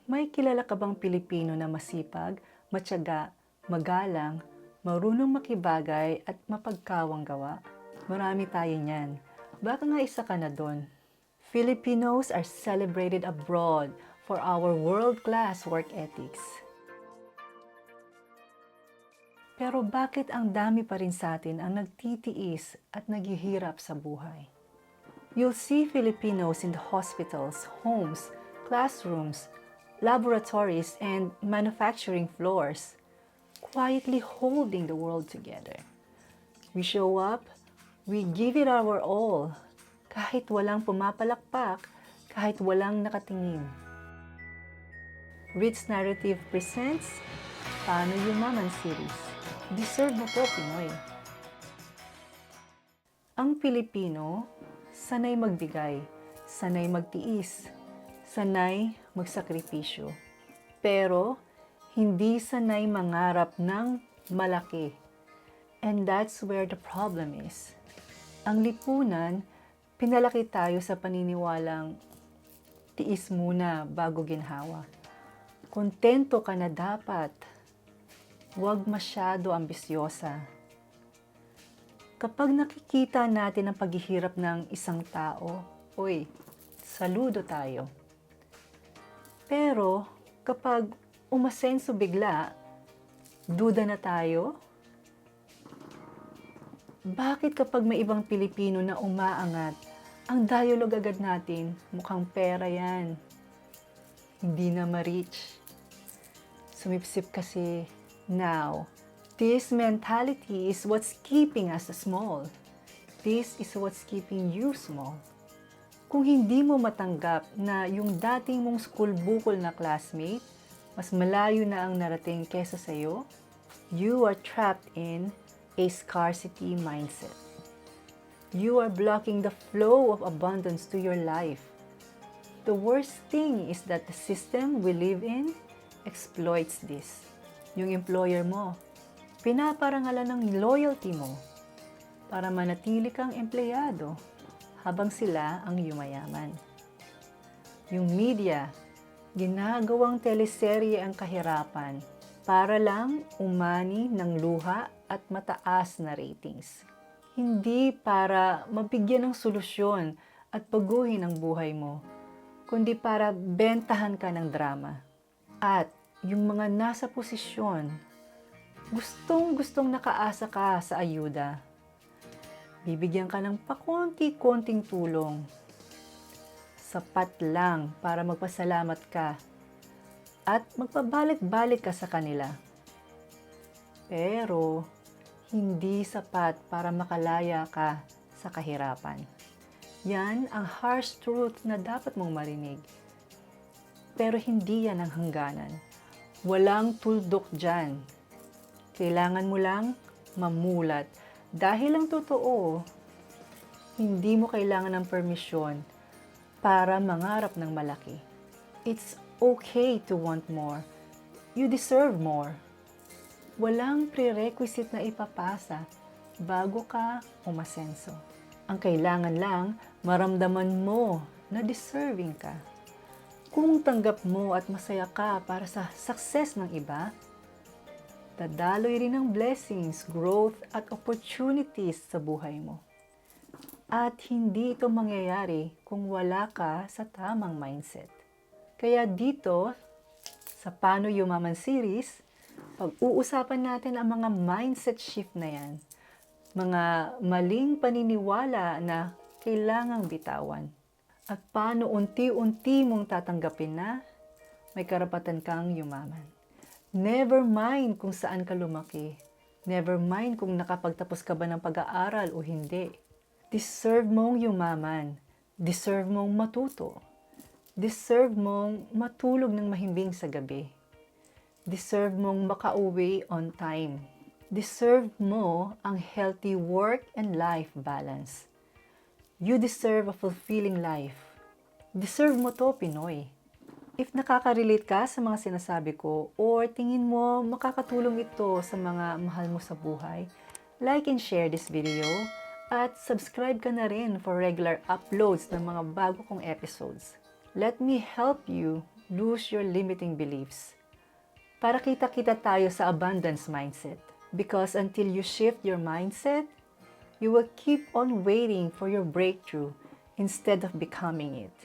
May kilala ka bang Pilipino na masipag, matyaga, magalang, marunong makibagay at mapagkawang gawa? Marami tayo niyan. Baka nga isa ka na doon. Filipinos are celebrated abroad for our world-class work ethics. Pero bakit ang dami pa rin sa atin ang nagtitiis at naghihirap sa buhay? You'll see Filipinos in the hospitals, homes, classrooms, laboratories, and manufacturing floors, quietly holding the world together. We show up, we give it our all, kahit walang pumapalakpak, kahit walang nakatingin. Rich Narrative presents Paano Yumaman Series. Deserve mo po, Pinoy. Ang Pilipino, sanay magbigay, sanay magtiis, sanay magsakripisyo. Pero, hindi sanay mangarap ng malaki. And that's where the problem is. Ang lipunan, pinalaki tayo sa paniniwalang tiis muna bago ginhawa. Kontento ka na dapat. Huwag masyado ambisyosa. Kapag nakikita natin ang paghihirap ng isang tao, saludo tayo. Pero kapag umasenso bigla, duda na tayo? Bakit kapag may ibang Pilipino na umaangat, ang dialogue agad natin, mukhang pera yan. Hindi na ma-reach. Sumipsip kasi. Now, this mentality is what's keeping us small. This is what's keeping you small. Kung hindi mo matanggap na yung dating mong school bukol na classmate, mas malayo na ang narating kesa sa'yo, you are trapped in a scarcity mindset. You are blocking the flow of abundance to your life. The worst thing is that the system we live in exploits this. Yung employer mo, pinaparangalan ng loyalty mo para manatili kang empleyado habang sila ang yumayaman. Yung media, ginagawang teleserye ang kahirapan para lang umani ng luha at mataas na ratings. Hindi para mabigyan ng solusyon at baguhin ang buhay mo, kundi para bentahan ka ng drama. At yung mga nasa posisyon, gustong-gustong nakaasa ka sa ayuda. Bibigyan ka ng pakonti-konting tulong. Sapat lang para magpasalamat ka at magpabalik-balik ka sa kanila. Pero, hindi sapat para makalaya ka sa kahirapan. Yan ang harsh truth na dapat mong marinig. Pero hindi yan ang hangganan. Walang tuldok dyan. Kailangan mo lang mamulat. Dahil ang totoo, hindi mo kailangan ng permisyon para mangarap ng malaki. It's okay to want more. You deserve more. Walang prerequisite na ipapasa bago ka umasenso. Ang kailangan lang, maramdaman mo na deserving ka. Kung tanggap mo at masaya ka para sa success ng iba, dadaloy rin ang blessings, growth at opportunities sa buhay mo. At hindi ito mangyayari kung wala ka sa tamang mindset. Kaya dito, sa Paano Yumaman series, pag-uusapan natin ang mga mindset shift na yan. Mga maling paniniwala na kailangang bitawan. At paano unti-unti mong tatanggapin na may karapatan kang yumaman. Never mind kung saan ka lumaki. Never mind kung nakapagtapos ka ba ng pag-aaral o hindi. Deserve mong yumaman. Deserve mong matuto. Deserve mong matulog ng mahimbing sa gabi. Deserve mong makauwi on time. Deserve mo ang healthy work and life balance. You deserve a fulfilling life. Deserve mo to, Pinoy. If nakaka-relate ka sa mga sinasabi ko or tingin mo makakatulong ito sa mga mahal mo sa buhay, like and share this video at subscribe ka na rin for regular uploads ng mga bago kong episodes. Let me help you lose your limiting beliefs. Para kita-kita tayo sa abundance mindset. Because until you shift your mindset, you will keep on waiting for your breakthrough instead of becoming it.